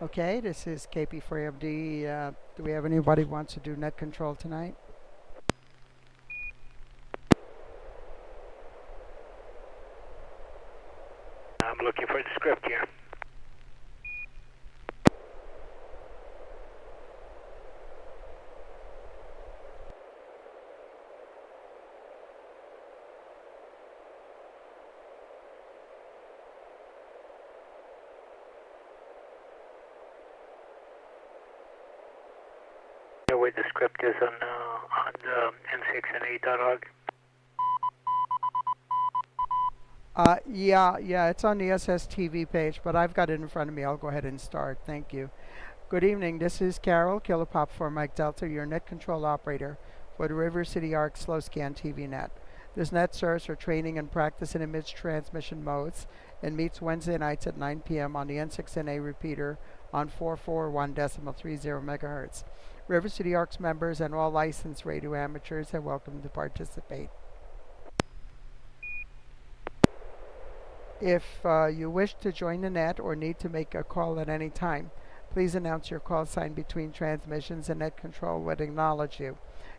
Okay, this is KP4MD. Do we have anybody who wants to do net control tonight? I'm looking for the script here. You know where the script is on N6NA.org? Yeah, it's on the SSTV page, but I've got it in front of me. I'll go ahead and start. Thank you. Good evening. This is Carol, Kilo Pop 4 Mike Delta, your net control operator for the River City Arc Slow Scan TV net. This net serves for training and practice in image transmission modes and meets Wednesday nights at 9 p.m. on the N6NA repeater on 441.30 megahertz. River City Arc's members and all licensed radio amateurs are welcome to participate. If you wish to join the net or need to make a call at any time, please announce your call sign between transmissions and net control would acknowledge you.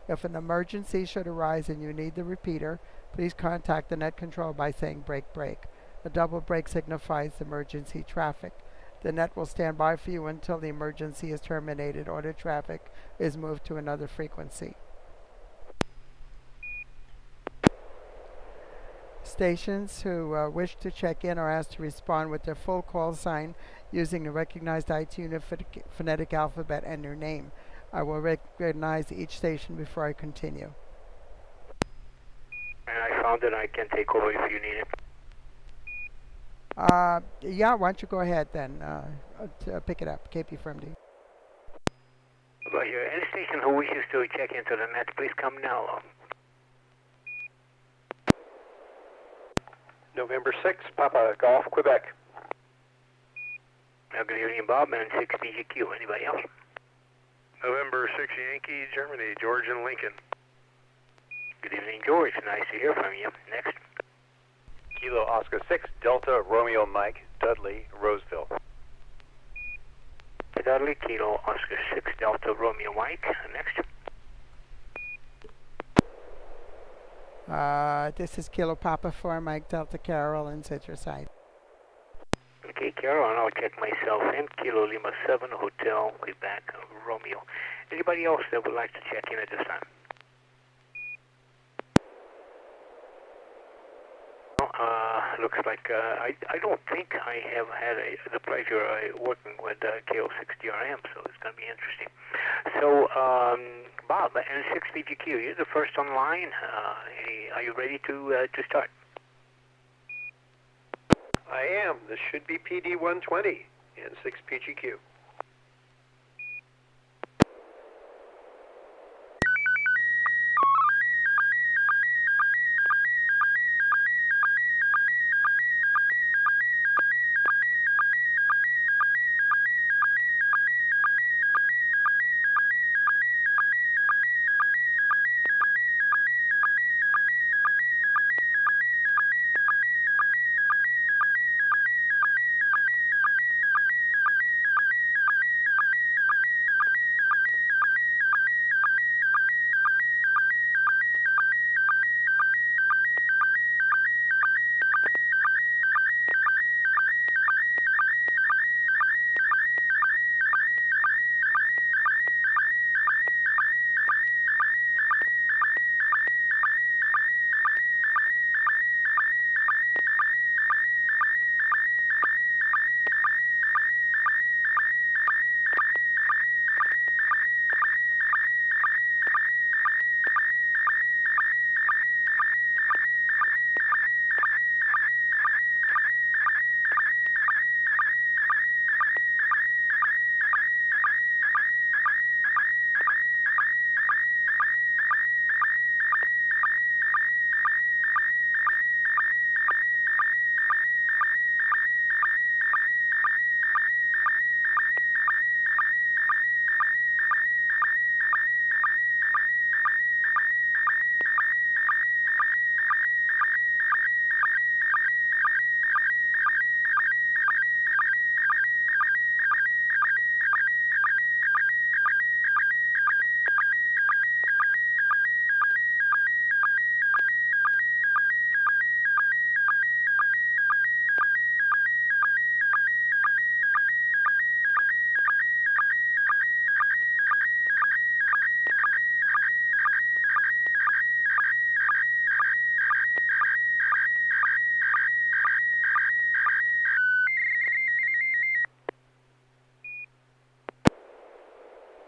If an emergency should arise and you need the repeater, please contact the net control by saying break break. A double break signifies emergency traffic. The net will stand by for you until the emergency is terminated or the traffic is moved to another frequency. Stations who wish to check in are asked to respond with their full call sign using the recognized iTunes phonetic alphabet and their name. I will recognize each station before I continue. And I found it. I can take over if you need it. Yeah, why don't you go ahead then? Pick it up, KP from D. Well, here, any station who wishes to check into the net, please come now. November 6, Papa Golf, Quebec. Good evening, Bob, and 6 PGQ. Anybody else? November 6 Yankee, Germany, George and Lincoln. Good evening, George. Nice to hear from you. Next. Kilo Oscar 6, Delta Romeo Mike, Dudley, Roseville. Dudley, Kilo Oscar 6, Delta Romeo Mike. Next. This is Kilo Papa 4 Mike Delta Carol in Citruside. Okay, Carol, and I'll check myself in. Kilo Lima 7, Hotel, Quebec, Romeo. Anybody else that would like to check in at this time? Looks like I don't think I have had the pleasure of working with KO6DRM, so it's going to be interesting. So, Bob, N6VGQ, you're the first online. Are you ready to start? I am. This should be PD 120 and 6 PGQ.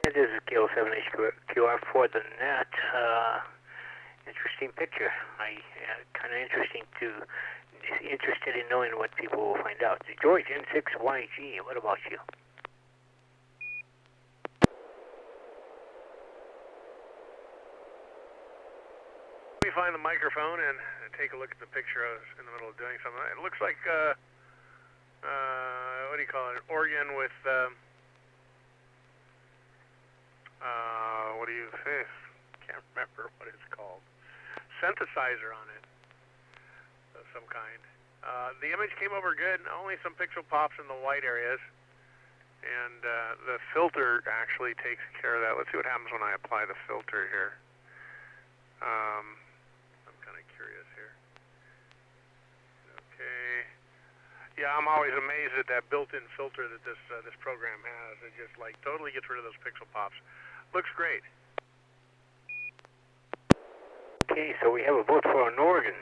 This is KL7HQR for the net. Interesting picture. Kind of interested in knowing what people will find out. George, N6YG, what about you? Let me find the microphone and take a look at the picture. I was in the middle of doing something. It looks like, what do you call it, an organ with, what do you say? Can't remember what it's called. Synthesizer on it of some kind. The image came over good, only some pixel pops in the white areas, and the filter actually takes care of that. Let's see what happens when I apply the filter here. I'm kind of curious here. Okay. Yeah, I'm always amazed at that built-in filter that this program has. It just like totally gets rid of those pixel pops. Looks great. Okay, so we have a vote for an organ.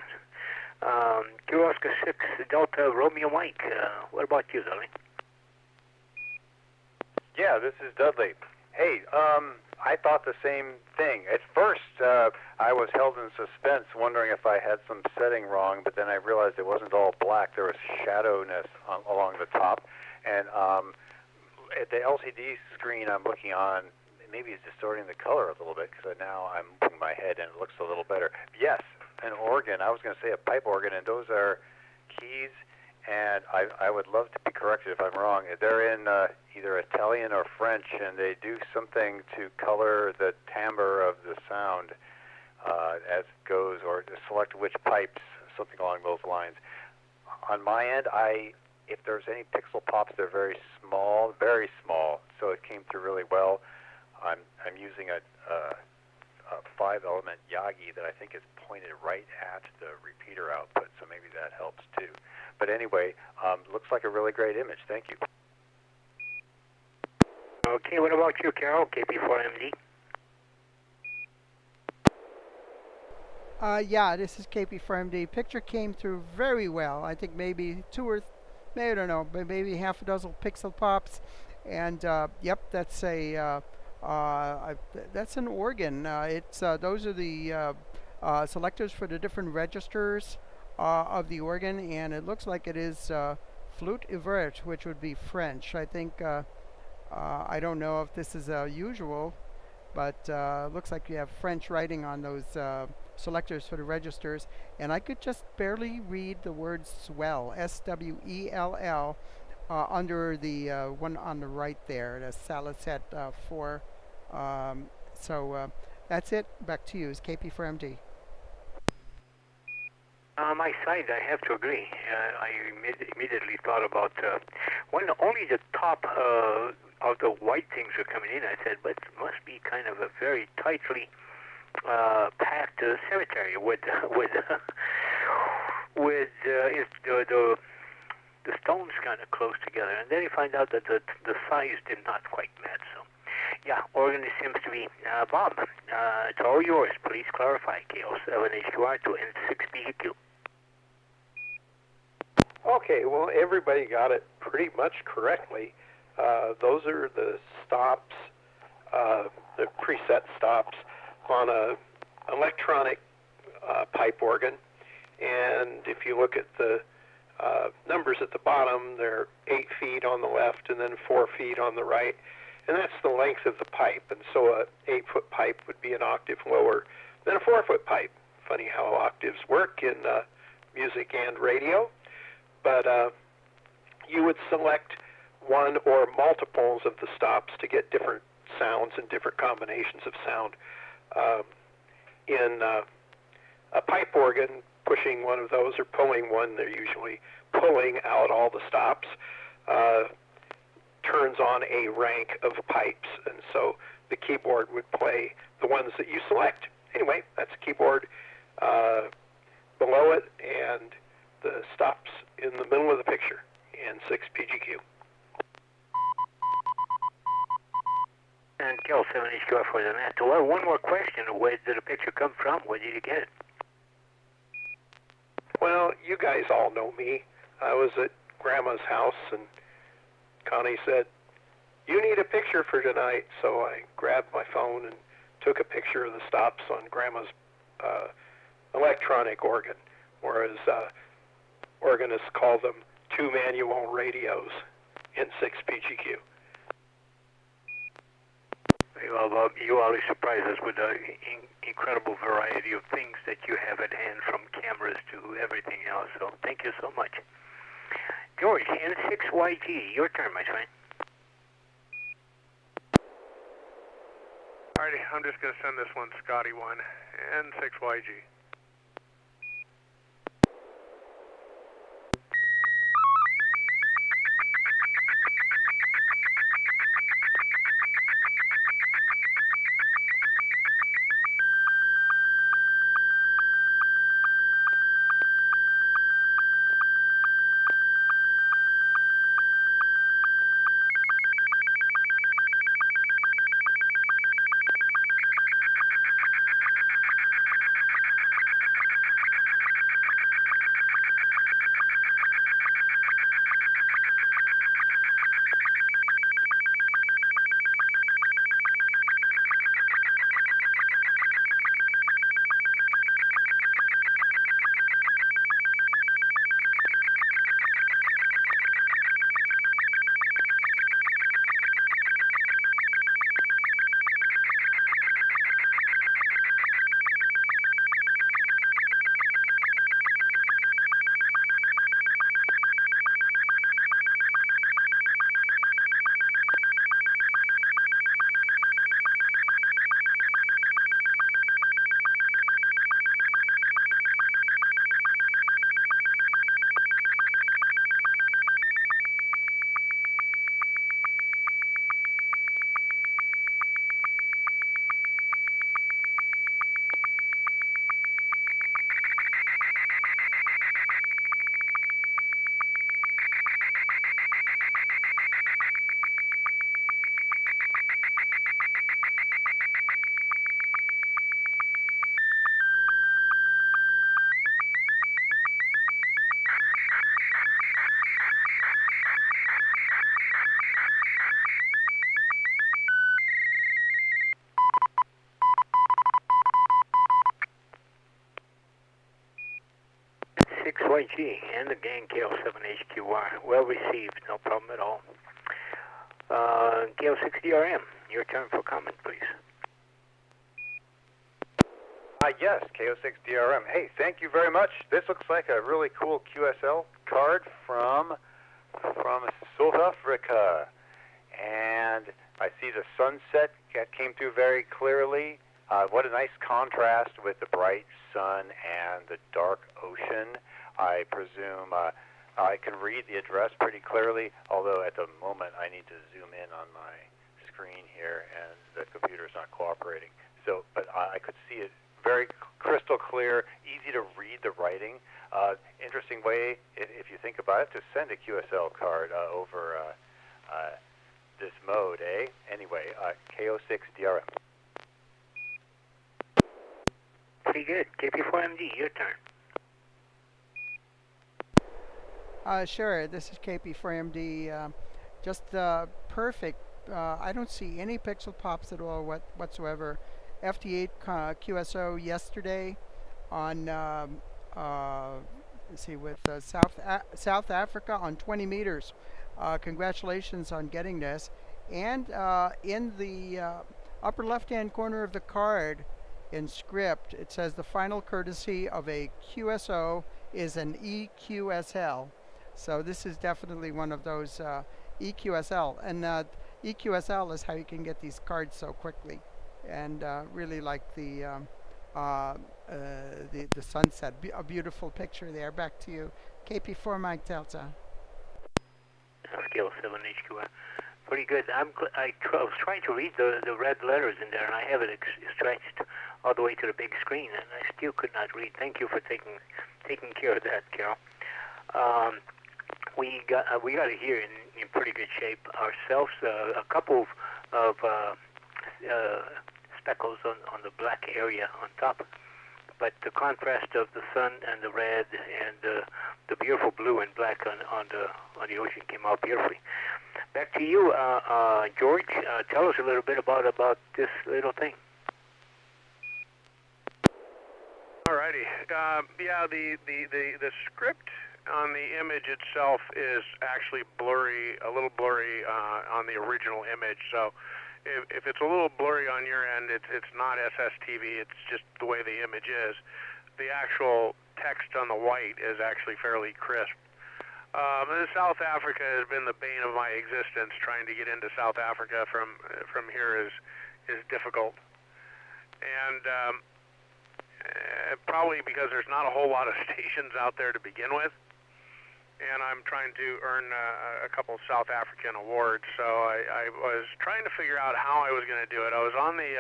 Kilo Oscar 6 Delta Romeo Mike. What about you, Dudley? Yeah, this is Dudley. Hey, I thought the same thing. At first, I was held in suspense, wondering if I had some setting wrong, but then I realized it wasn't all black. There was shadowiness along the top. And at the LCD screen I'm looking on, maybe it's distorting the color a little bit, because now I'm moving my head and it looks a little better. Yes, an organ. I was going to say a pipe organ, and those are keys, and I would love to be corrected if I'm wrong. They're in either Italian or French, and they do something to color the timbre of the sound as it goes, or to select which pipes, something along those lines. On my end, if there's any pixel pops, they're very small, so it came through really well. I'm using a 5-element Yagi that I think is pointed right at the repeater output, so maybe that helps too. But anyway, looks like a really great image. Thank you. Okay, what about you, Carol? KP4MD? Yeah, this is KP4MD. Picture came through very well. I think maybe maybe, I don't know, but maybe half a dozen pixel pops. And yep, that's that's an organ. Those are the selectors for the different registers of the organ, and it looks like it is flute ouverte, which would be French. I think I don't know if this is usual, but looks like you have French writing on those selectors for the registers, and I could just barely read the word swell, S-W-E-L-L, under the one on the right there, the Salicet 4. So that's it. Back to you. It's KP4MD. On my side, I have to agree. I immediately thought about when only the top of the white things are coming in. I said, but it must be kind of a very tightly packed cemetery with the stones kind of close together. And then you find out that the size did not quite match. So, yeah, organ seems to be Bob. It's all yours. Please clarify. KL7HQR to N6BQ. Okay, well, everybody got it pretty much correctly. Those are the stops, the preset stops on a electronic pipe organ. And if you look at the numbers at the bottom, they're 8 feet on the left and then 4 feet on the right. And that's the length of the pipe. And so an 8-foot pipe would be an octave lower than a 4-foot pipe. Funny how octaves work in music and radio. But you would select one or multiples of the stops to get different sounds and different combinations of sound. In a pipe organ, pushing one of those or pulling one, they're usually pulling out all the stops, turns on a rank of pipes, and so the keyboard would play the ones that you select. Anyway, that's the keyboard below it, and the stops in the middle of the picture, N6 PGQ. And KL7HQR for the net. Well, one more question. Where did the picture come from? Where did you get it? Well, you guys all know me. I was at Grandma's house, and Connie said, you need a picture for tonight. So I grabbed my phone and took a picture of the stops on Grandma's electronic organ, or as organists call them, two manual radios, N6 PGQ. Well, you always surprise us with the incredible variety of things that you have at hand, from cameras to everything else. So thank you so much. George, N6YG, your turn, my friend. Alrighty, I'm just going to send this one Scotty 1 and 6YG. YG and the gang KL7HQR. Well received, no problem at all. KL6DRM, your turn for comment, please. Yes, KO6DRM. Hey, thank you very much. This looks like a really cool QSL card from South Africa. And I see the sunset that came through very clearly. What a nice contrast with the bright sun and the dark ocean. I presume I can read the address pretty clearly, although at the moment I need to zoom in on my screen here and the computer's not cooperating. So, but I could see it very crystal clear, easy to read the writing. Interesting way, if you think about it, to send a QSL card over this mode, eh? Anyway, KO6DRM. Pretty good. KP4MD, your turn. Sure, this is KP4MD. Just perfect. I don't see any pixel pops at all whatsoever. FT8 QSO yesterday on let's see, with South Africa on 20 meters. Congratulations on getting this. And in the upper left-hand corner of the card, in script, it says the final courtesy of a QSO is an EQSL. So this is definitely one of those EQSL. And EQSL is how you can get these cards so quickly. And really like the sunset. A beautiful picture there. Back to you. KP4 Mike Delta. Scale 7 HQR. Pretty good. I was trying to read the red letters in there, and I have it stretched all the way to the big screen, and I still could not read. Thank you for taking care of that, Carol. We got it here in pretty good shape ourselves. A couple of speckles on the black area on top, but the contrast of the sun and the red and the beautiful blue and black on the ocean came out beautifully. Back to you, George. Tell us a little bit about this little thing. Alrighty. Yeah, the script on the image itself is actually blurry, a little blurry on the original image. So if it's a little blurry on your end, it's not SSTV. It's just the way the image is. The actual text on the white is actually fairly crisp. South Africa has been the bane of my existence. Trying to get into South Africa from here is difficult, and probably because there's not a whole lot of stations out there to begin with, and I'm trying to earn a couple South African awards. So I was trying to figure out how I was going to do it. I was on the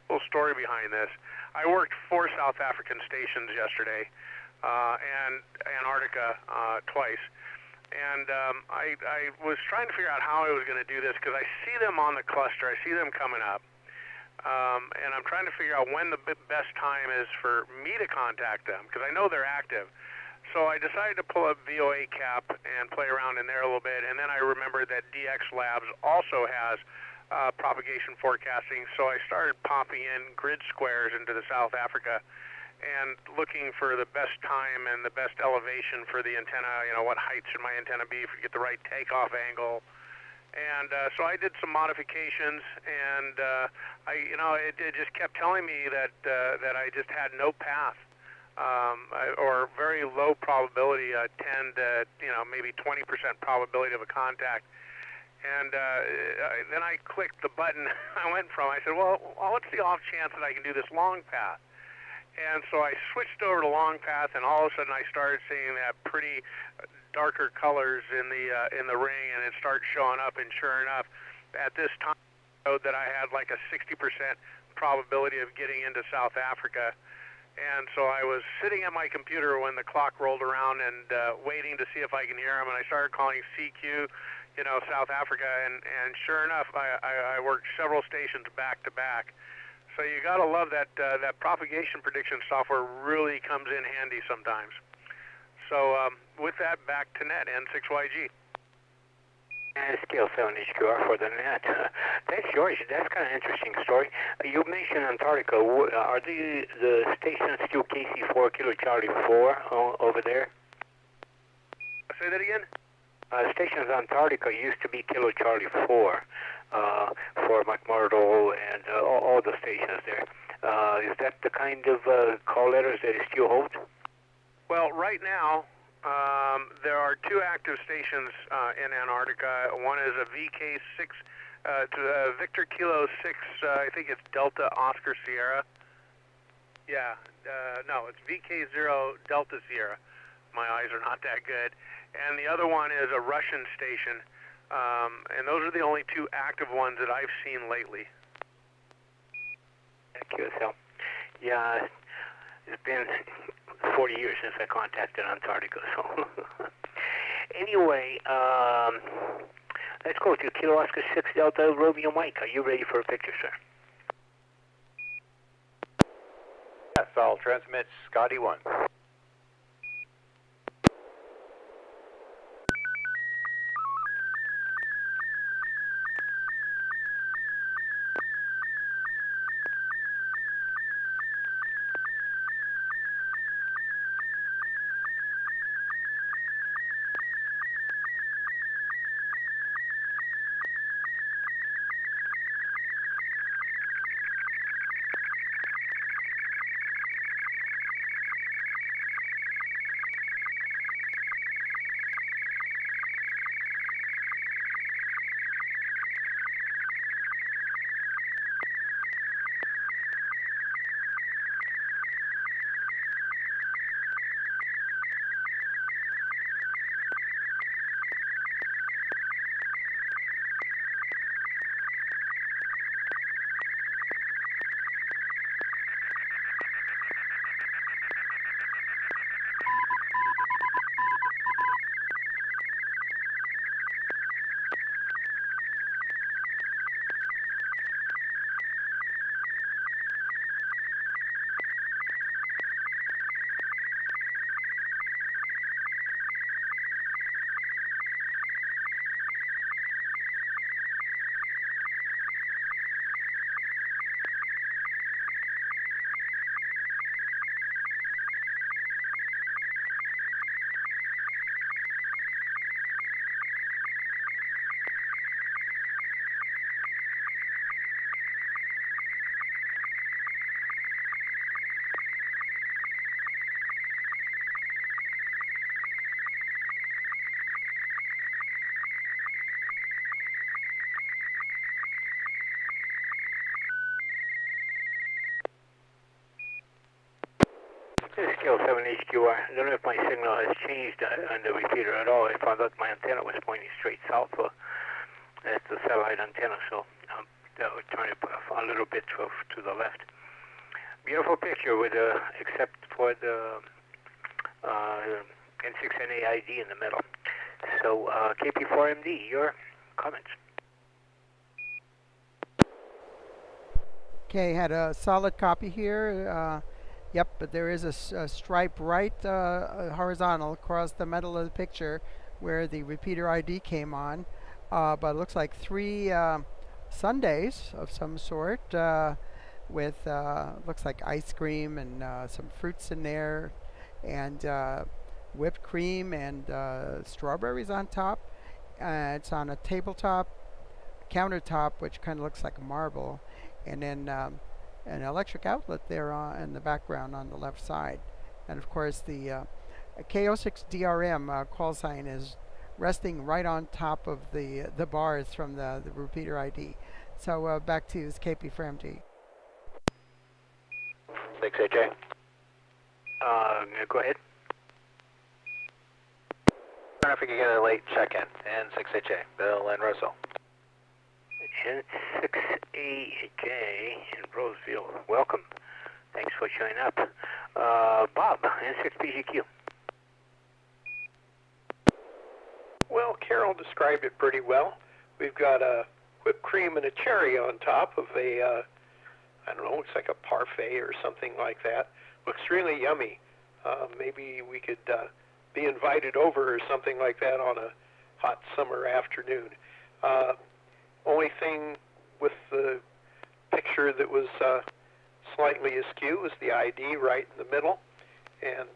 little story behind this. I worked 4 South African stations yesterday, and Antarctica twice. And I was trying to figure out how I was going to do this because I see them on the cluster. I see them coming up. And I'm trying to figure out when the best time is for me to contact them because I know they're active. So I decided to pull up VOA Cap and play around in there a little bit. And then I remembered that DX Labs also has propagation forecasting. So I started popping in grid squares into the South Africa and looking for the best time and the best elevation for the antenna. You know, what height should my antenna be if you get the right takeoff angle? And so I did some modifications, and it just kept telling me that I just had no path, or very low probability, 10 to maybe 20% probability of a contact. And then I clicked the button I went from. I said, well, what's the off chance that I can do this long path? And so I switched over to long path, and all of a sudden I started seeing that pretty darker colors in the ring, and it started showing up. And sure enough, at this time, I showed that I had like a 60% probability of getting into South Africa. And so I was sitting at my computer when the clock rolled around and waiting to see if I can hear him. And I started calling CQ, South Africa, and sure enough, I worked several stations back to back. So you got to love that propagation prediction software really comes in handy sometimes. So with that, back to net, N6YG. And scale 7 HQR for the net. Thanks, George. That's kind of an interesting story. You mentioned Antarctica. Are the stations still KC4 Kilo Charlie 4 over there? Say that again? Stations Antarctica used to be Kilo Charlie 4 for McMurdo and all the stations there. Is that the kind of call letters that it still holds? Well, right now, there are 2 active stations in Antarctica. One is a VK6, Victor Kilo 6, I think it's Delta Oscar Sierra. Yeah, no, it's VK0 Delta Sierra. My eyes are not that good. And the other one is a Russian station. And those are the only 2 active ones that I've seen lately. Thank you, Sal. Yeah, it's been 40 years since I contacted Antarctica. So anyway, let's go to Kilo Oscar 6 Delta Romeo Mike. Are you ready for a picture, sir? Yes, I'll transmit Scotty 1. This is KL7HQR. I don't know if my signal has changed on the repeater at all. I found out my antenna was pointing straight south. That's the satellite antenna, so that would turn it a little bit to the left. Beautiful picture with except for the N6NA ID in the middle. So KP4MD, your comments. Okay, had a solid copy here. Yep, but there is a stripe right horizontal across the middle of the picture where the repeater ID came on. But it looks like 3 sundaes of some sort with looks like ice cream and some fruits in there, and whipped cream and strawberries on top. It's on a tabletop countertop, which kind of looks like a marble, and then an electric outlet there in the background on the left side. And of course the KO6DRM call sign is resting right on top of the bars from the repeater ID. So back to you, KP for MD. 6HA. Go ahead. I don't know if we could get a late check-in. N6HA, Bill and Russell. N6AJ in Roseville. Welcome. Thanks for showing up. Bob, N6PGQ. Well, Carol described it pretty well. We've got a whipped cream and a cherry on top of a, I don't know, it's like a parfait or something like that. Looks really yummy. Maybe we could be invited over or something like that on a hot summer afternoon. Only thing with the picture that was slightly askew was the ID right in the middle, and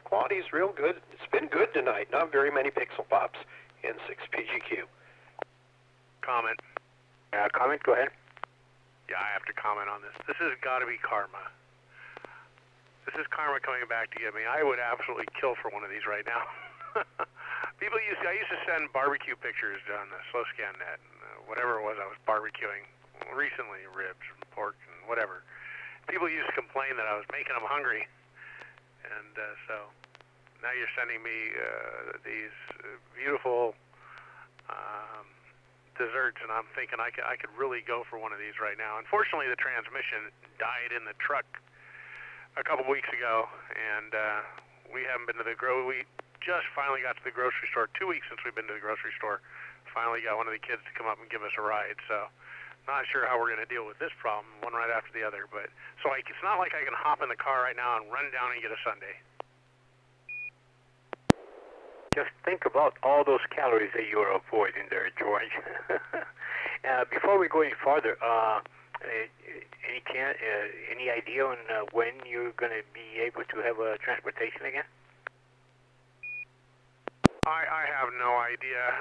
quality's real good. It's been good tonight. Not very many pixel pops in 6PGQ. Comment. Comment, go ahead. Yeah, I have to comment on this. This has got to be karma. This is karma coming back to get me. I would absolutely kill for one of these right now. I used to send barbecue pictures on the slow scan net, and whatever it was I was barbecuing recently, ribs and pork and whatever. People used to complain that I was making them hungry, and so now you're sending me these beautiful desserts, and I'm thinking I could really go for one of these right now. Unfortunately, the transmission died in the truck a couple weeks ago, and we haven't been to the we just finally got to the grocery store. 2 weeks since we've been to the grocery store. Finally got one of the kids to come up and give us a ride. So not sure how we're going to deal with this problem, one right after the other. But so it's not like I can hop in the car right now and run down and get a sundae. Just think about all those calories that you are avoiding there, George. Before we go any farther, any idea on when you're going to be able to have transportation again? I have no idea.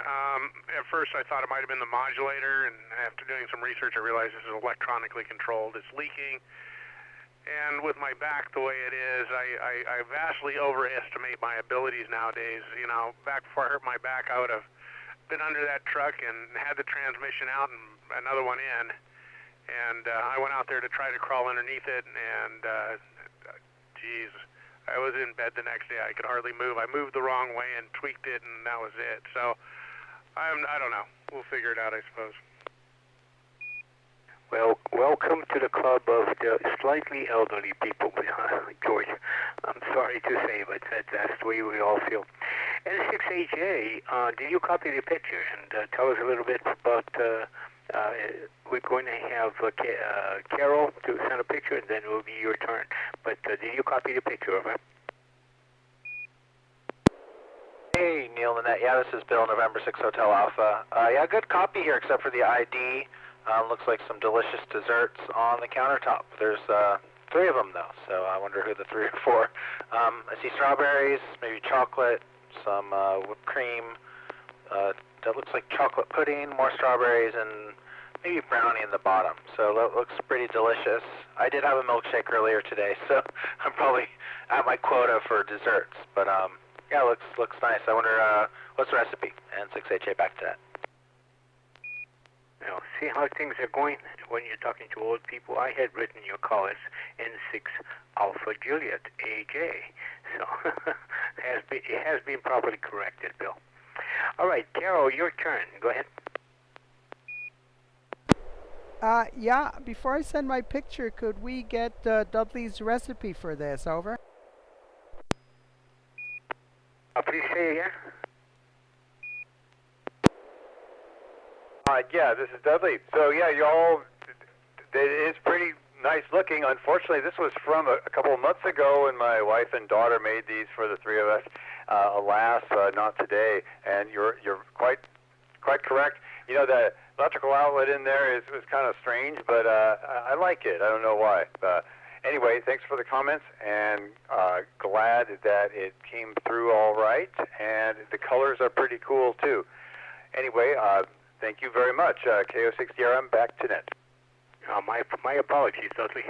At first I thought it might have been the modulator, and after doing some research I realized this is electronically controlled. It's leaking, and with my back the way it is, I vastly overestimate my abilities nowadays. You know, back before I hurt my back, I would have been under that truck and had the transmission out and another one in, and I went out there to try to crawl underneath it, and geez, I was in bed the next day. I could hardly move. I moved the wrong way and tweaked it, and that was it. So I don't know. We'll figure it out, I suppose. Well, welcome to the club of the slightly elderly people, George. I'm sorry to say, but that's the way we all feel. N6AJ, did you copy the picture? And tell us a little bit about, we're going to have Carol to send a picture, and then it will be your turn. But did you copy the picture, over? Hey, Neil and Net. Yeah, this is Bill, November 6 Hotel Alpha. Yeah, good copy here, except for the ID. Looks like some delicious desserts on the countertop. There's 3 of them, though, so I wonder who the 3 are for. I see strawberries, maybe chocolate, some whipped cream. That looks like chocolate pudding, more strawberries, and maybe brownie in the bottom. So that looks pretty delicious. I did have a milkshake earlier today, so I'm probably at my quota for desserts. But yeah, looks nice. I wonder what's the recipe? And 6HA back to that. You know, see how things are going when you're talking to old people. I had written your call as N6 Alpha Juliet AJ, so it has been properly corrected, Bill. All right, Carol, your turn. Go ahead. Yeah, before I send my picture, could we get Dudley's recipe for this? Over. Please say again. Yeah, this is Dudley. So yeah, y'all, it is pretty nice looking. Unfortunately, this was from a couple of months ago, and my wife and daughter made these for the three of us. Alas, not today. And you're quite correct. You know, the electrical outlet in there was kind of strange, but I like it. I don't know why. Anyway, thanks for the comments, and glad that it came through all right. And the colors are pretty cool too. Anyway, thank you very much. KO6DRM, back to net. My apologies, Dudley.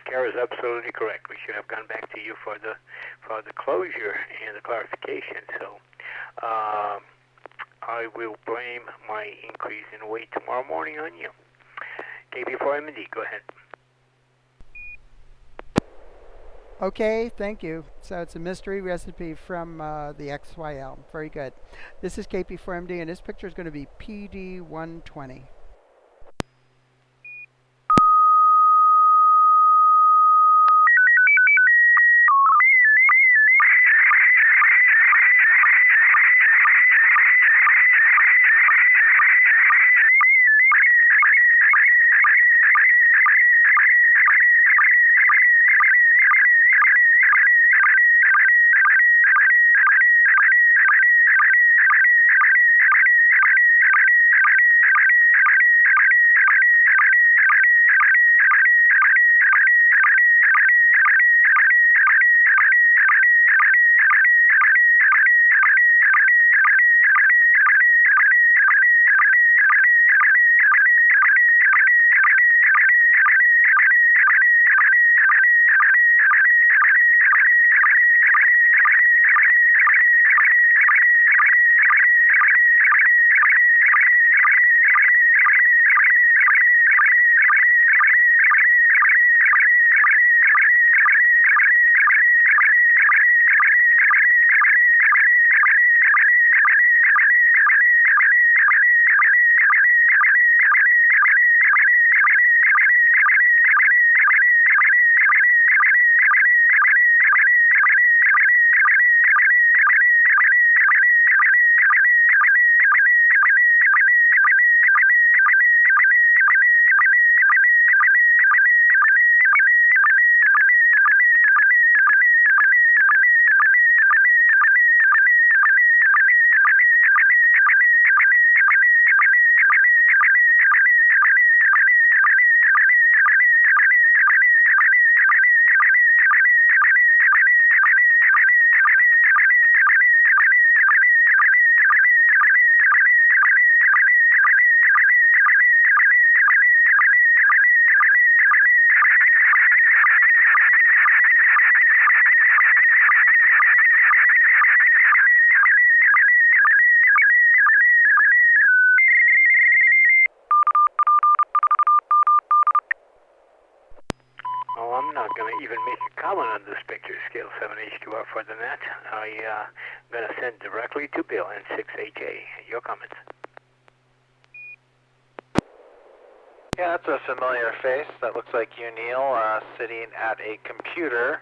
Kara's absolutely correct. We should have gone back to you for the closure and the clarification. So I will blame my increase in weight tomorrow morning on you. KB4MD, go ahead. Okay, thank you. So it's a mystery recipe from the XYL. Very good. This is KP4MD, and this picture is going to be PD120. Oh, I'm not going to even make a comment on this picture, scale 7H2R for the net. I'm going to send directly to Bill and 6HA. Your comments? Yeah, that's a familiar face. That looks like you, Neil, sitting at a computer.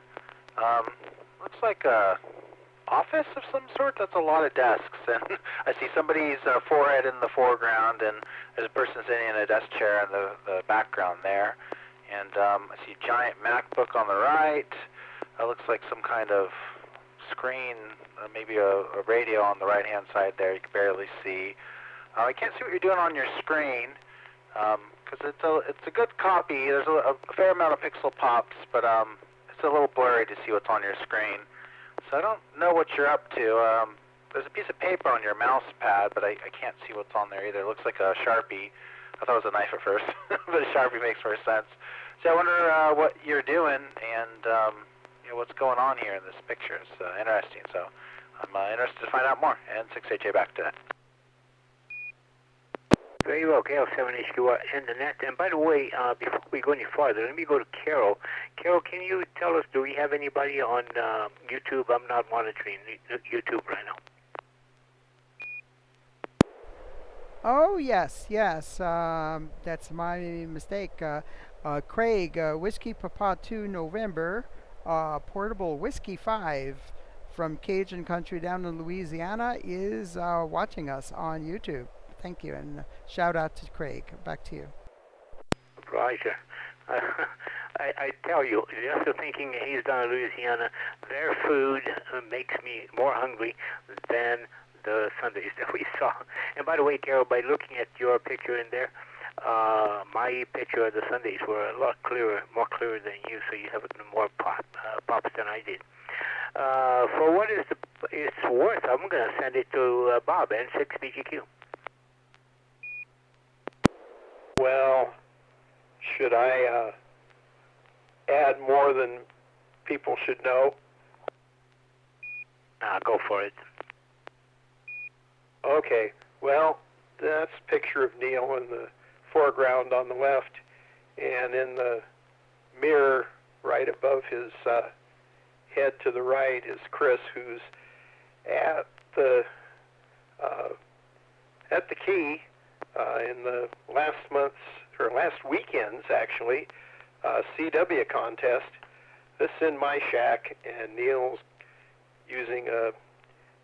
Looks like a office of some sort. That's a lot of desks, and I see somebody's forehead in the foreground, and there's a person sitting in a desk chair in the background there. And I see a giant MacBook on the right. That looks like some kind of screen, maybe a radio on the right-hand side there. You can barely see. I can't see what you're doing on your screen because it's a good copy. There's a fair amount of pixel pops, but it's a little blurry to see what's on your screen. So I don't know what you're up to. There's a piece of paper on your mouse pad, but I can't see what's on there either. It looks like a Sharpie. I thought it was a knife at first, but a Sharpie makes more sense. So I wonder what you're doing and what's going on here in this picture. It's interesting. So I'm interested to find out more. And 6HA back to that. Very well, KL7HQR and the net. And by the way, before we go any farther, let me go to Carol. Carol, can you tell us, do we have anybody on YouTube? I'm not monitoring YouTube right now. Oh, yes, yes. That's my mistake. Craig, Whiskey Papa 2 November, Portable Whiskey 5 from Cajun Country down in Louisiana is watching us on YouTube. Thank you, and shout out to Craig. Back to you. Roger. I tell you, just thinking he's down in Louisiana, their food makes me more hungry than the sundaes that we saw. And by the way, Carol, by looking at your picture in there, my picture of the sundaes were a lot clearer, more clearer than you, so you have more pops than I did. For what it's worth, I'm going to send it to Bob, N6BGQ. Well, should I add more than people should know? Go for it. Okay, well, that's a picture of Neil in the foreground on the left, and in the mirror right above his head to the right is Chris, who's at the key in the last weekend's actually CW contest. This is in my shack, and Neil's using a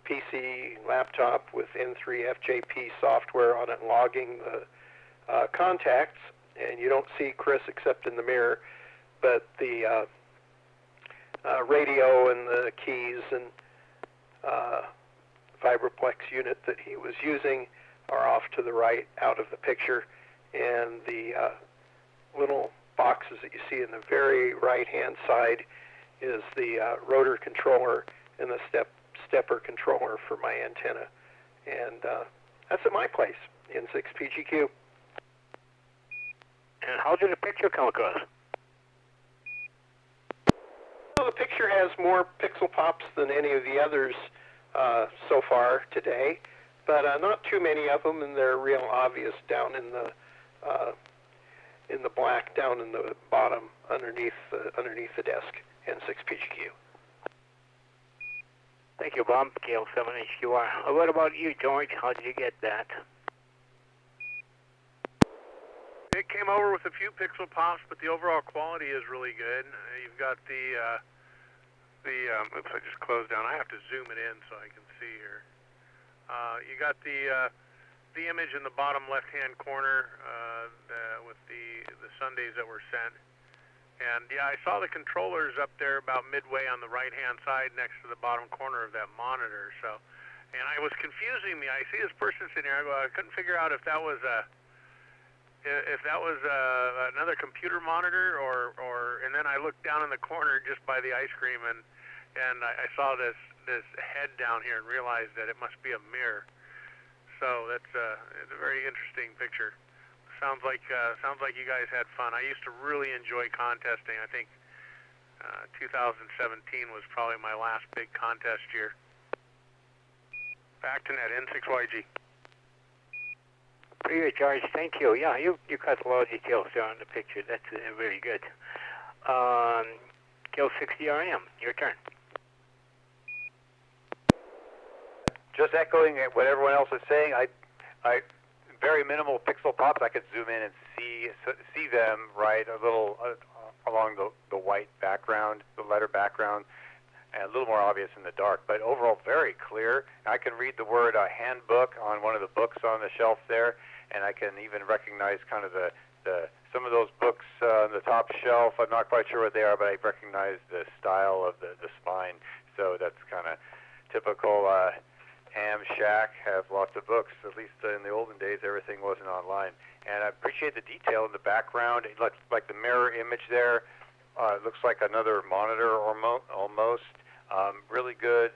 PC laptop with N3FJP software on it, logging the contacts, and you don't see Chris except in the mirror, but the radio and the keys and Vibraplex unit that he was using are off to the right out of the picture, and the little boxes that you see in the very right-hand side is the rotor controller and the stepper controller for my antenna. And that's at my place, N6PGQ. And how did the picture come across? Well, the picture has more pixel pops than any of the others so far today, but not too many of them, and they're real obvious down in the black down in the bottom underneath the desk, N6PGQ. Thank you, Bob. KL7HQR. What about you, George? How did you get that? It came over with a few pixel pops, but the overall quality is really good. You've got oops, I just closed down. I have to zoom it in so I can see here. You got the image in the bottom left-hand corner with the sundaes that were sent. And yeah, I saw the controllers up there about midway on the right-hand side next to the bottom corner of that monitor. So, and I was confusing me. I see this person sitting there. I couldn't figure out if that was another computer monitor or. And then I looked down in the corner just by the ice cream, and I saw this head down here and realized that it must be a mirror. So it's a very interesting picture. Sounds like you guys had fun. I used to really enjoy contesting. I think 2017 was probably my last big contest year. Back to net, N6YG. Pretty good, George. Thank you. Yeah, you got a lot of details there on the picture. That's very good. KL60RM, your turn. Just echoing what everyone else is saying, I very minimal pixel pops. I could zoom in and see them right a little along the white background, the letter background, and a little more obvious in the dark. But overall, very clear. I can read the word handbook on one of the books on the shelf there, and I can even recognize kind of the some of those books on the top shelf. I'm not quite sure what they are, but I recognize the style of the spine. So that's kind of typical. Ham shack have lots of books. At least in the olden days, everything wasn't online. And I appreciate the detail in the background. It looks like the mirror image there. It looks like another monitor almost. Really good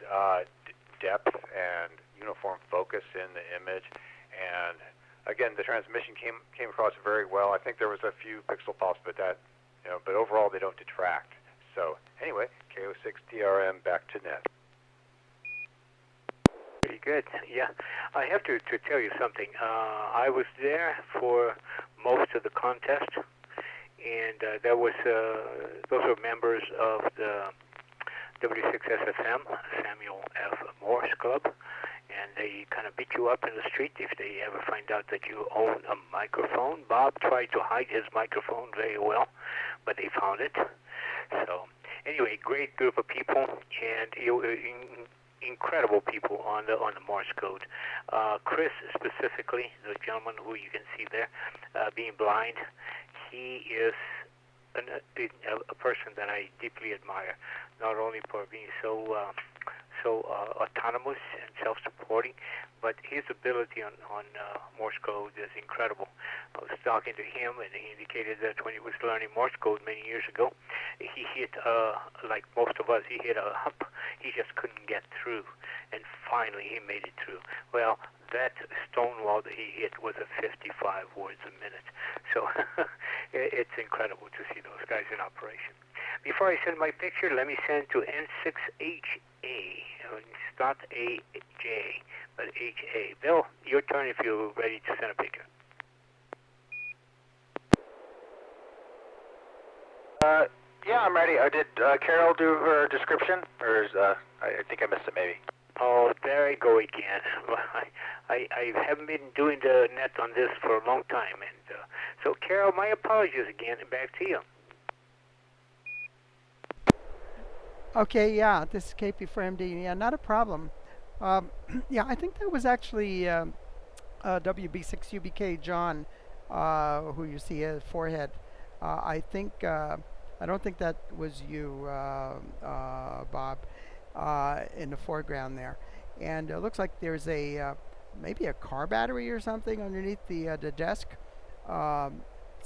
depth and uniform focus in the image. And again, the transmission came across very well. I think there was a few pixel pops, but but overall they don't detract. So anyway, KO6DRM back to net. Pretty good. Yeah, I have to tell you something. I was there for most of the contest, and there was those were members of the W6SFM, Samuel F. Morse Club, and they kind of beat you up in the street if they ever find out that you own a microphone. Bob tried to hide his microphone very well, but they found it. So anyway, great group of people, and incredible people on the Morse code. Chris specifically, the gentleman who you can see there, being blind, he is a person that I deeply admire, not only for being so autonomous and self-supporting, but his ability on Morse code is incredible. I was talking to him, and he indicated that when he was learning Morse code many years ago, he hit, like most of us, he hit a hump. He just couldn't get through, and finally he made it through. Well, that stone wall that he hit was at 55 words a minute. So it's incredible to see those guys in operation. Before I send my picture, let me send to N6HA. It's not AJ, but HA. Bill, your turn if you're ready to send a picture. Yeah, I'm ready. Did Carol do her description, or is, I think I missed it maybe? Oh, there I go again. I haven't been doing the net on this for a long time, and so Carol, my apologies again, and back to you. Okay, yeah, this is KP for MD. Yeah, not a problem. Yeah, I think that was actually WB6UBK John, who you see as forehead. I think I don't think that was you, Bob, in the foreground there. And it looks like there's a maybe a car battery or something underneath the desk. So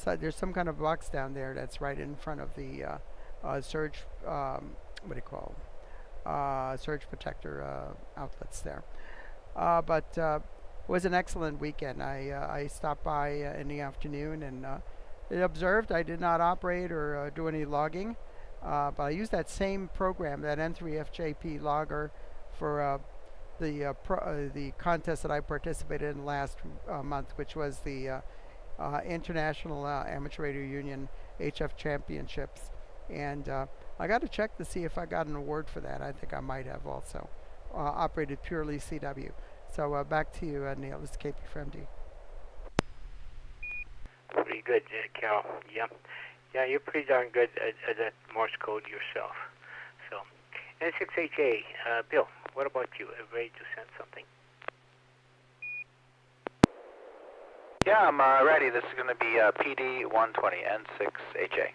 there's some kind of box down there that's right in front of the surge. What do you call surge protector outlets there. But it was an excellent weekend. I stopped by in the afternoon and observed. I did not operate or do any logging, but I used that same program, that N3FJP logger, for the contest that I participated in last month, which was the International Amateur Radio Union HF Championships. And I got to check to see if I got an award for that. I think I might have also operated purely CW. So back to you, Neil. This is KP for MD. Pretty good, Carol. Yeah, you're pretty darn good at that Morse code yourself. So, N6HA, Bill, what about you? Ready to send something? Yeah, I'm ready. This is going to be PD 120 N6HA.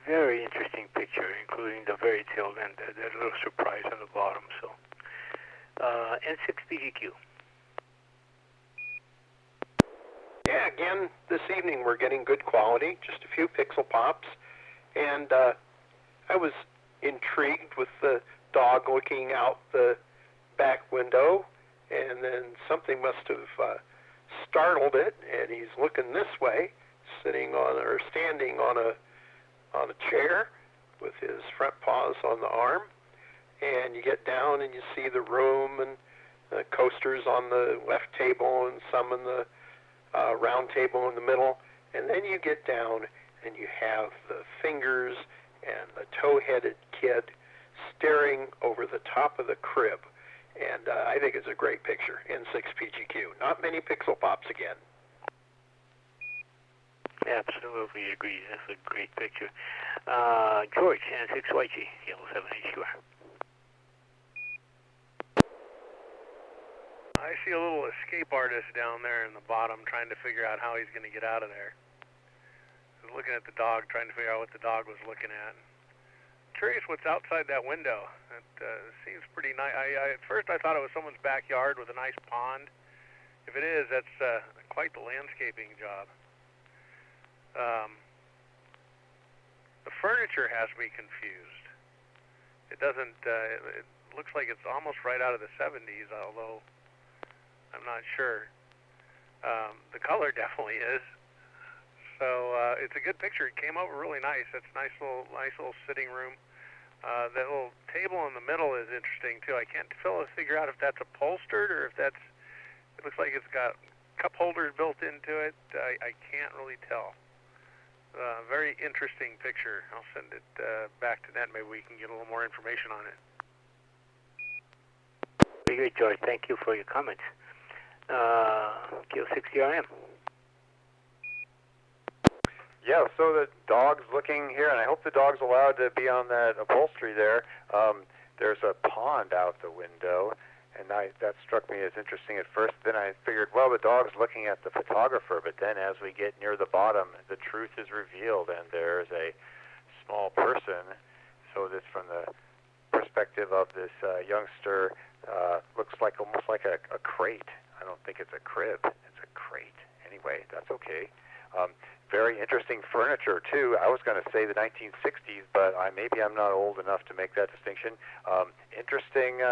very interesting picture, including the very tail end, that little surprise on the bottom. So, N6PGQ. Yeah, again, this evening we're getting good quality, just a few pixel pops, and I was intrigued with the dog looking out the back window, and then something must have startled it, and he's looking this way, sitting on or standing on a chair with his front paws on the arm, and you get down and you see the room and coasters on the left table and some in the round table in the middle, and then you get down and you have the fingers and the toe-headed kid staring over the top of the crib, and I think it's a great picture. N6PGQ. Not many pixel pops again. Absolutely agree. That's a great picture. George, N6YG, Yellow 7HQR. I see a little escape artist down there in the bottom trying to figure out how he's going to get out of there. I was looking at the dog, trying to figure out what the dog was looking at. Curious what's outside that window. It seems pretty nice. At first I thought it was someone's backyard with a nice pond. If it is, that's quite the landscaping job. The furniture has me confused. It doesn't, it looks like it's almost right out of the 70s, although I'm not sure. The color definitely is. So it's a good picture. It came over really nice. It's nice little sitting room. That little table in the middle is interesting too. I can't figure out if that's upholstered or if that's. It looks like it's got cup holders built into it. I can't really tell. Very interesting picture. I'll send it back to Net. Maybe we can get a little more information on it. Very good, George. Thank you for your comments. K60RM. Yeah, so the dog's looking here, and I hope the dog's allowed to be on that upholstery there. There's a pond out the window, and that struck me as interesting at first. Then I figured, well, the dog's looking at the photographer, but then as we get near the bottom, the truth is revealed, and there's a small person. So this, from the perspective of this youngster, looks like almost like a crate. I don't think it's a crib. It's a crate. Anyway, that's okay. Very interesting furniture, too. I was going to say the 1960s, but maybe I'm not old enough to make that distinction. Interesting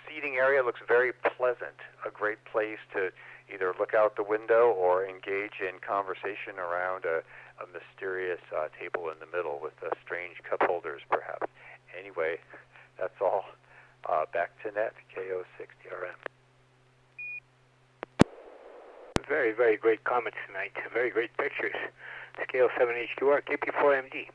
seating area. Looks very pleasant. A great place to either look out the window or engage in conversation around a mysterious table in the middle with strange cup holders, perhaps. Anyway, that's all. Back to Net, KO60RM. Very, very great comments tonight. Very great pictures. Scale 7HQR, KP4MD.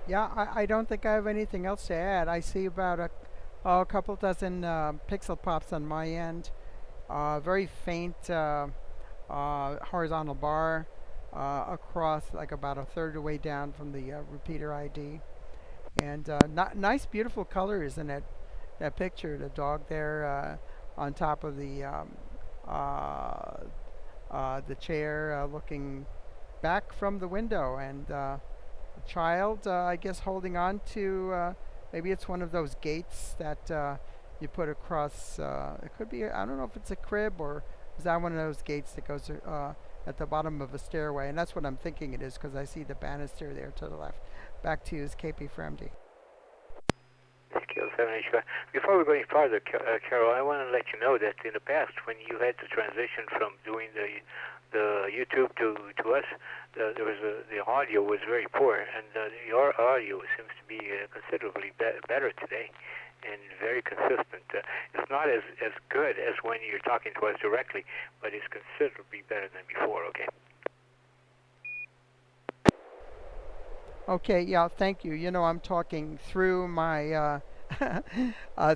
Yeah, I don't think I have anything else to add. I see about a couple dozen pixel pops on my end. Very faint horizontal bar across, like about a third of the way down from the repeater ID. And nice, beautiful colors in it. That picture, the dog there on top of the chair, looking back from the window, and a child, I guess, holding on to maybe it's one of those gates that you put across. It could be, I don't know if it's a crib or is that one of those gates that goes at the bottom of a stairway, and that's what I'm thinking it is because I see the banister there to the left. Back to you, is KP for MD. Before we go any further, Carol, I want to let you know that in the past, when you had to transition from doing the YouTube to us, there was the audio was very poor, and your audio seems to be considerably better today, and very consistent. It's not as good as when you're talking to us directly, but it's considerably better than before. Okay. Okay, yeah, thank you. You know, I'm talking through my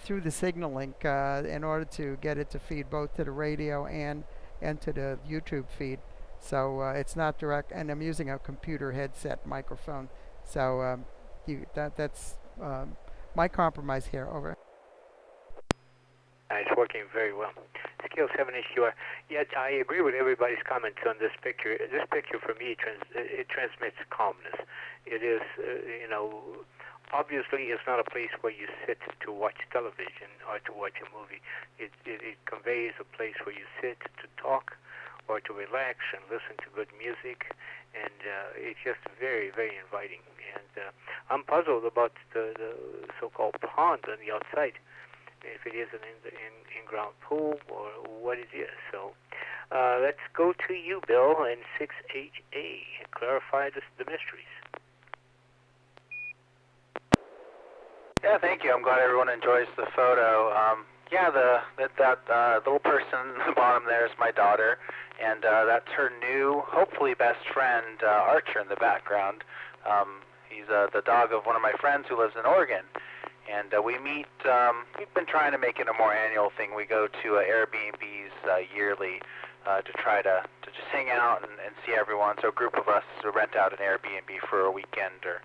through the signal link in order to get it to feed both to the radio and to the YouTube feed. So it's not direct, and I'm using a computer headset microphone. So that's my compromise here. Over. It's working very well. KO7HQR. Yet I agree with everybody's comments on this picture. This picture, for me, it transmits calmness. It is, obviously it's not a place where you sit to watch television or to watch a movie. It conveys a place where you sit to talk or to relax and listen to good music, and it's just very, very inviting. And I'm puzzled about the so-called pond on the outside, if it is an in-ground pool or what it is. So let's go to you, Bill, N6NA, and clarify the mysteries. Yeah, thank you. I'm glad everyone enjoys the photo. That little person in the bottom there is my daughter, and that's her new, hopefully best friend, Archer, in the background. He's the dog of one of my friends who lives in Oregon, and we meet. We've been trying to make it a more annual thing. We go to Airbnbs yearly to try to just hang out and see everyone. So a group of us rent out an Airbnb for a weekend or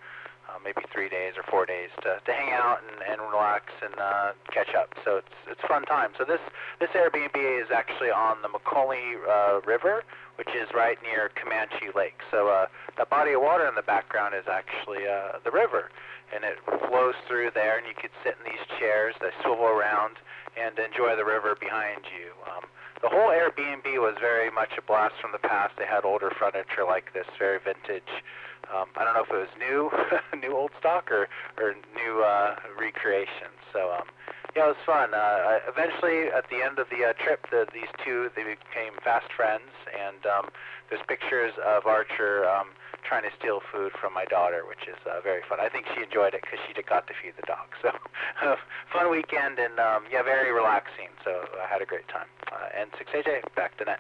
maybe 3 days or 4 days to hang out and relax and catch up. So it's a fun time. So this Airbnb is actually on the Macaulay River, which is right near Comanche Lake. So that body of water in the background is actually the river, and it flows through there, and you could sit in these chairs that swivel around and enjoy the river behind you. The whole Airbnb was very much a blast from the past. They had older furniture like this, very vintage. I don't know if it was new old stock or new recreation. So yeah, it was fun. Eventually, at the end of the trip, these two, they became fast friends, and there's pictures of Archer trying to steal food from my daughter, which is very fun. I think she enjoyed it because she got to feed the dog. So fun weekend, and yeah, very relaxing. So I had a great time. N6AJ, back to net.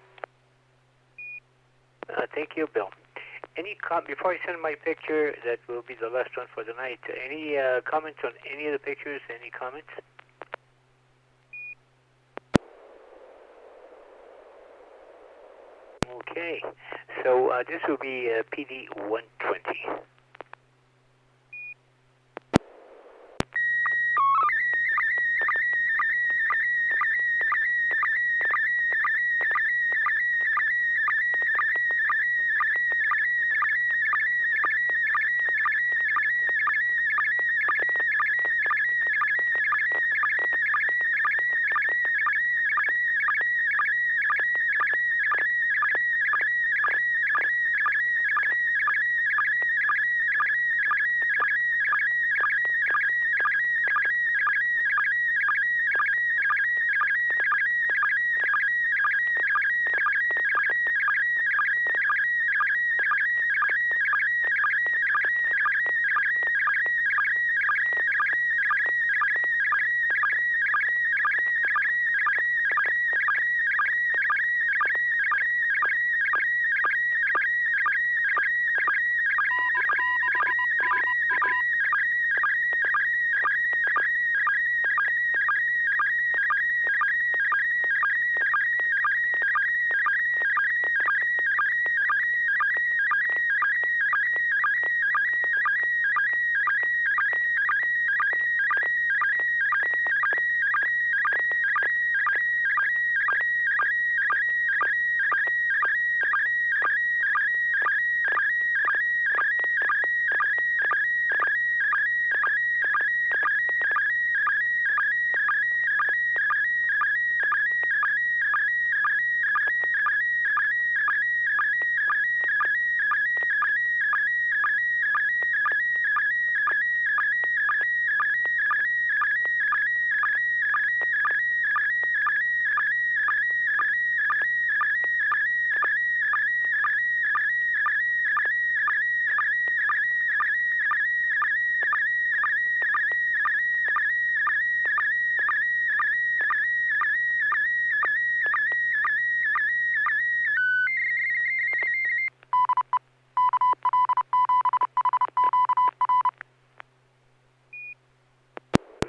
Thank you, Bill. Before I send my picture, that will be the last one for the night. Any comments on any of the pictures? Any comments? Okay, so this will be PD 120.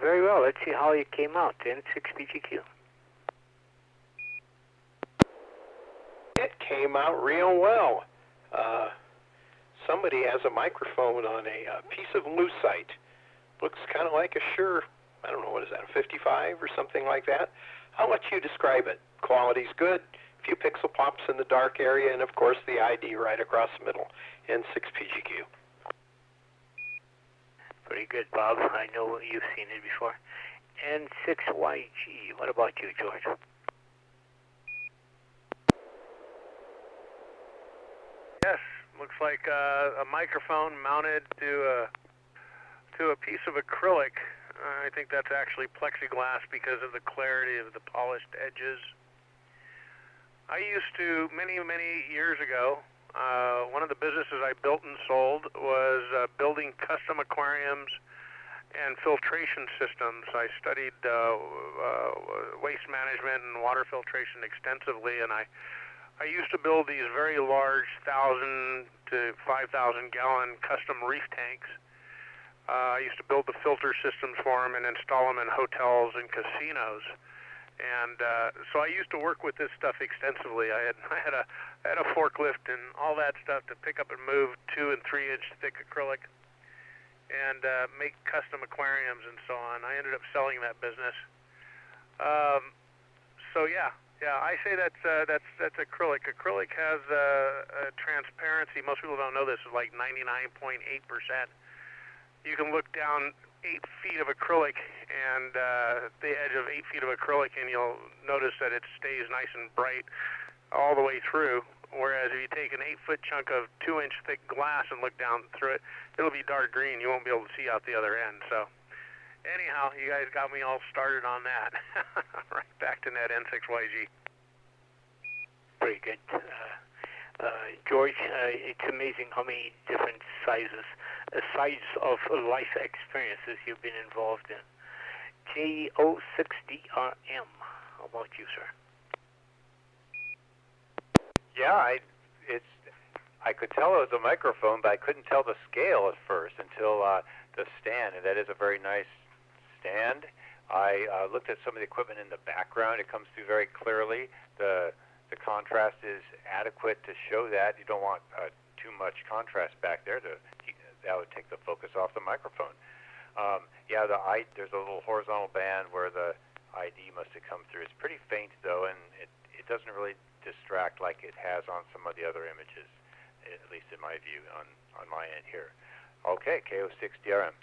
Very well. Let's see how it came out. N6PGQ. It came out real well. Somebody has a microphone on a piece of lucite. Looks kind of like a Shure, I don't know, what is that, a 55 or something like that. I'll let you describe it. Quality's good, few pixel pops in the dark area, and of course the ID right across the middle, N6PGQ. Pretty good, Bob. I know you've seen it before. N6YG. What about you, George? Yes, looks like a microphone mounted to a piece of acrylic. I think that's actually plexiglass because of the clarity of the polished edges. I used to, many years ago, one of the businesses I built and sold was building custom aquariums and filtration systems. I studied waste management and water filtration extensively, and I used to build these very large 1,000 to 5,000 gallon custom reef tanks. I used to build the filter systems for them and install them in hotels and casinos. And so I used to work with this stuff extensively. I had a forklift and all that stuff to pick up and move 2 and 3 inch thick acrylic and make custom aquariums and so on. I ended up selling that business. So yeah, I say that's acrylic. Acrylic has a transparency. Most people don't know this. Is like 99.8%. You can look down 8 feet of acrylic and the edge of 8 feet of acrylic, and you'll notice that it stays nice and bright all the way through. Whereas if you take an 8-foot chunk of 2 inch thick glass and look down through it, it'll be dark green. You won't be able to see out the other end. So anyhow, you guys got me all started on that. Right back to Net N6YG. Pretty good. George, it's amazing how many different sides of life experiences you've been involved in. J06DRM. How about you, sir? Yeah, I could tell it was a microphone, but I couldn't tell the scale at first until the stand, and that is a very nice stand. I looked at some of the equipment in the background. It comes through very clearly. The contrast is adequate to show that. You don't want too much contrast back there. That would take the focus off the microphone. There's a little horizontal band where the ID must have come through. It's pretty faint, though, and it doesn't really distract like it has on some of the other images, at least in my view, on my end here. Okay, KO6DRM.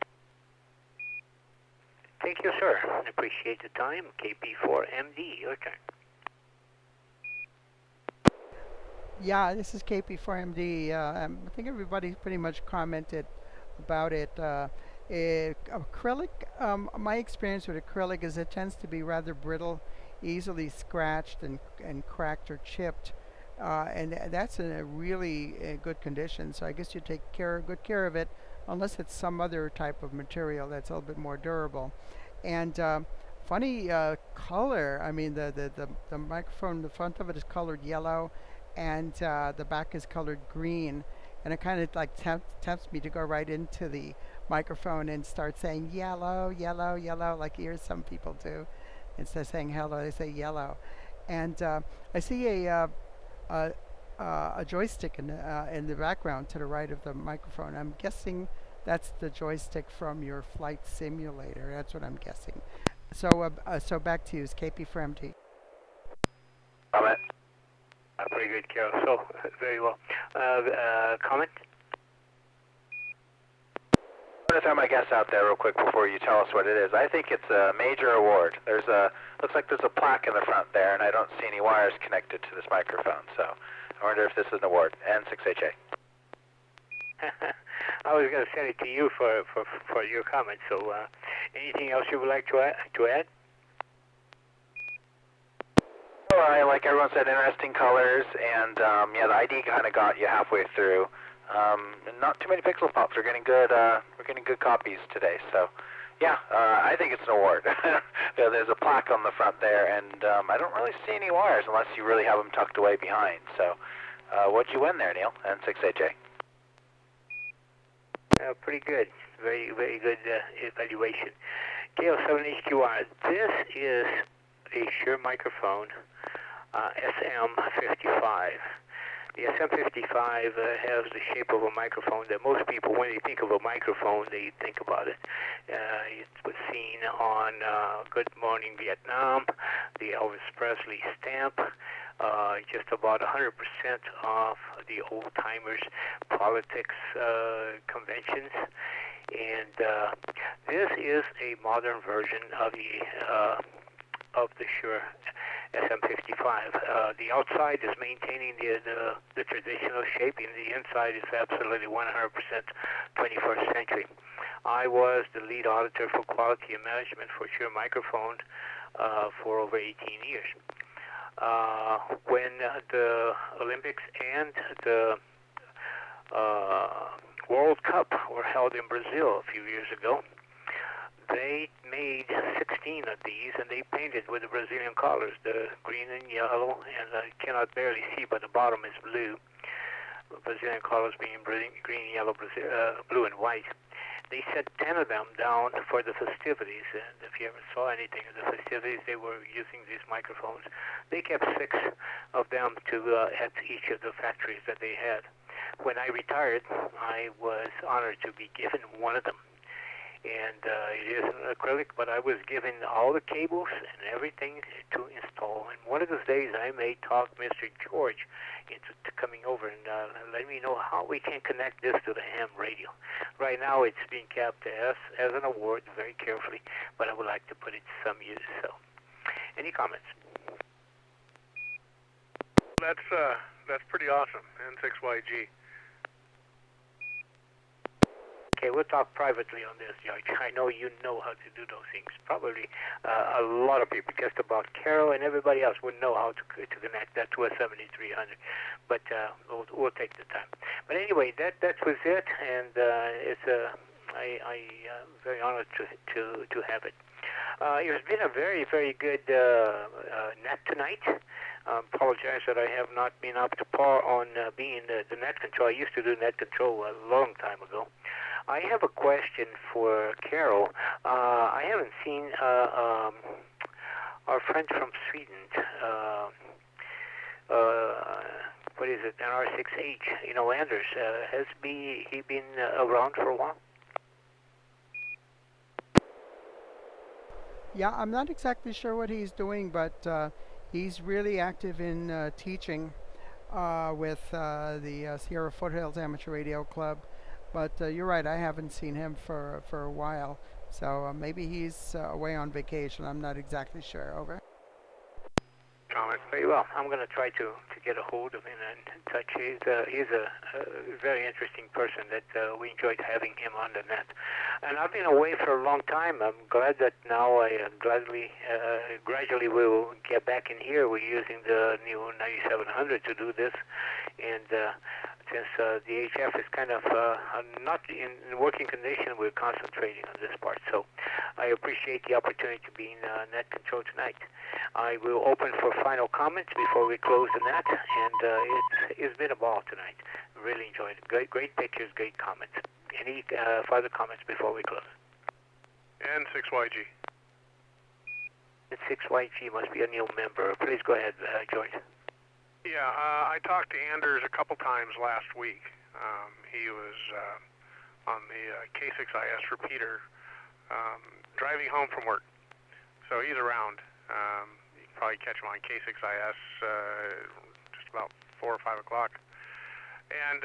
Thank you, sir. I appreciate the time. KP4MD, your turn. Yeah, this is KP4MD. I think everybody pretty much commented about it. Acrylic, my experience with acrylic is it tends to be rather brittle, easily scratched and cracked or chipped. And that's in a really good condition. So I guess you take good care of it, unless it's some other type of material that's a little bit more durable. And funny color. I mean, the microphone, the front of it is colored yellow, and the back is colored green. And it kind of like tempts me to go right into the microphone and start saying yellow, yellow, yellow, like you hear some people do. Instead of saying hello, they say yellow. And I see a joystick in the background to the right of the microphone. I'm guessing that's the joystick from your flight simulator. That's what I'm guessing. So back to you, KP4MD. Comment? Pretty good, Carol. So, very well. Comment? I'm going to throw my guess out there real quick before you tell us what it is. I think it's a major award. Looks like there's a plaque in the front there, and I don't see any wires connected to this microphone. So I wonder if this is an award. N6HA. I was going to send it to you for your comment. So, anything else you would like to add? Well, like everyone said, interesting colors, and the ID kind of got you halfway through. And not too many pixel pops. We're getting good copies today. So, I think it's an award. There's a plaque on the front there, and I don't really see any wires unless you really have them tucked away behind. So, what'd you win there, Neil? N6HA. Pretty good. Very, very good evaluation. KO7HQR. This is a Shure microphone, SM55. The SM55 has the shape of a microphone that most people, when they think of a microphone, they think about it. It was seen on Good Morning Vietnam, the Elvis Presley stamp, just about 100% of the old-timers politics conventions. And this is a modern version of the Shure SM55. The outside is maintaining the traditional shape, and the inside is absolutely 100% 21st century. I was the lead auditor for quality and management for Shure microphone for over 18 years. When the Olympics and the World Cup were held in Brazil a few years ago, they made 16 of these, and they painted with the Brazilian colors, the green and yellow, and I cannot barely see, but the bottom is blue. The Brazilian colors being green, yellow, blue, and white. They set 10 of them down for the festivities, and if you ever saw anything of the festivities, they were using these microphones. They kept 6 of them at each of the factories that they had. When I retired, I was honored to be given one of them. And it is an acrylic, but I was given all the cables and everything to install. And one of those days I may talk Mr. George into coming over and let me know how we can connect this to the ham radio. Right now it's being kept as an award very carefully, but I would like to put it to some use. So, any comments? That's pretty awesome, N6YG. Okay, we'll talk privately on this, George. I know you know how to do those things. Probably a lot of people, just about Carol and everybody else, would know how to connect that to a 7300. But we'll take the time. But anyway, that was it, and I'm very honored to have it. It's been a very, very good net tonight. Apologize that I have not been up to par on being the net control. I used to do net control a long time ago. I have a question for Carol. I haven't seen our friend from Sweden. What is it? An R6H. Anders. Has he been around for a while? Yeah, I'm not exactly sure what he's doing, but he's really active in teaching with the Sierra Foothills Amateur Radio Club. But you're right, I haven't seen him for a while. So maybe he's away on vacation. I'm not exactly sure. Over. Comment. Very well. I'm going to try to get a hold of him and touch. He's a very interesting person that we enjoyed having him on the net. And I've been away for a long time. I'm glad that now I gradually will get back in here. We're using the new 9700 to do this, and since the HF is kind of not in working condition, we're concentrating on this part. So I appreciate the opportunity to be in net control tonight. I will open for final comments before we close the net, and it's been a ball tonight. Really enjoyed it. Great pictures, great comments. Any further comments before we close? N6YG. N6YG must be a new member. Please go ahead, George. Yeah, I talked to Anders a couple times last week. He was on the K6IS repeater driving home from work. So he's around. You can probably catch him on K6IS just about 4 or 5 o'clock. And,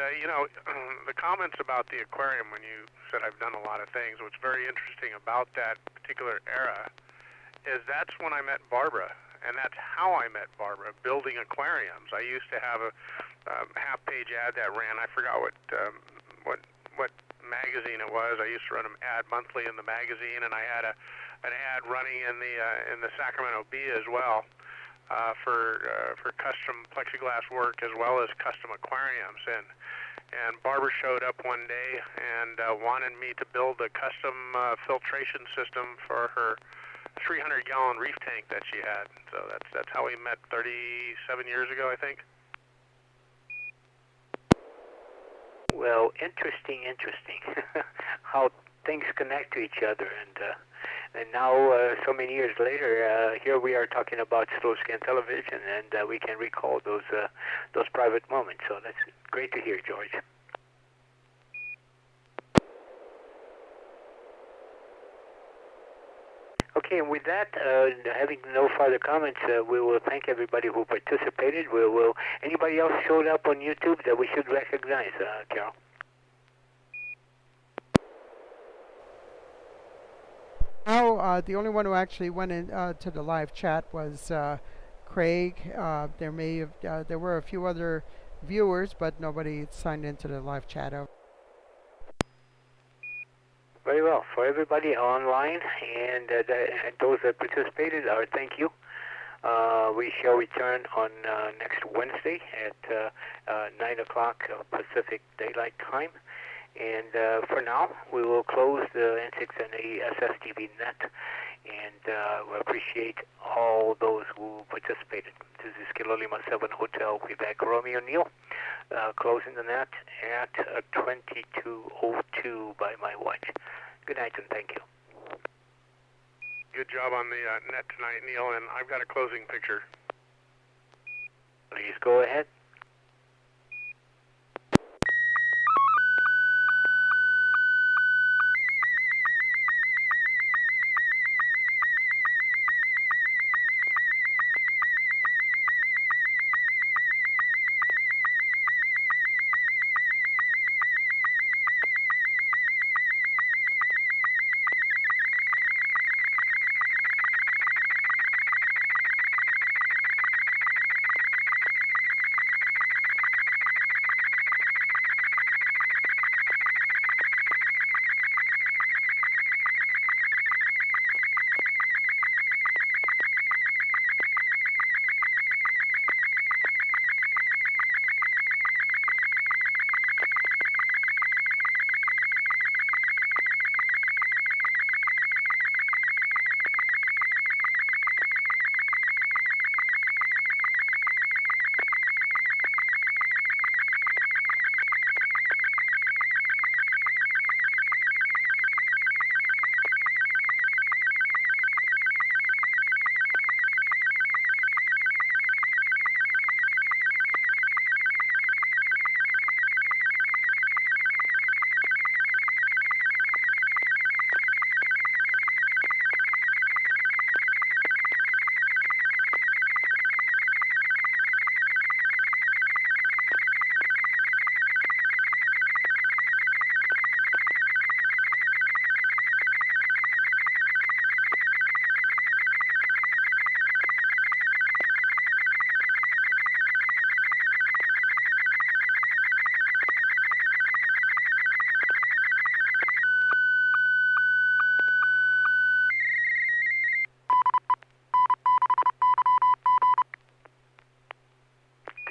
the comments about the aquarium when you said I've done a lot of things, what's very interesting about that particular era is that's when I met Barbara. And that's how I met Barbara, building aquariums. I used to have a half-page ad that ran. I forgot what magazine it was. I used to run an ad monthly in the magazine, and I had an ad running in the Sacramento Bee as well for custom plexiglass work as well as custom aquariums. And Barbara showed up one day and wanted me to build a custom filtration system for her 300-gallon reef tank that she had. So that's how we met 37 years ago, I think. Well, interesting how things connect to each other, and And now, so many years later, here we are talking about slow scan television, and we can recall those private moments. So that's great to hear, George. Okay, and with that, having no further comments, we will thank everybody who participated. Anybody else showed up on YouTube that we should recognize, Carol? No, the only one who actually went in to the live chat was Craig. There were a few other viewers, but nobody signed into the live chat. Very well. For everybody online and those that participated, thank you. We shall return on next Wednesday at 9 o'clock Pacific Daylight Time. And for now, we will close the N6NA SSTV Net, and we appreciate all those who participated. This is Kilo Lima 7 Hotel Quebec Romeo Neil, closing the net at 22:02 by my watch. Good night and thank you. Good job on the net tonight, Neil, and I've got a closing picture. Please go ahead.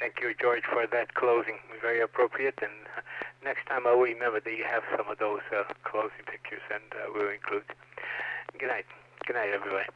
Thank you, George, for that closing. Very appropriate. And next time I will remember that you have some of those closing pictures, and we'll include. Good night. Good night, everybody.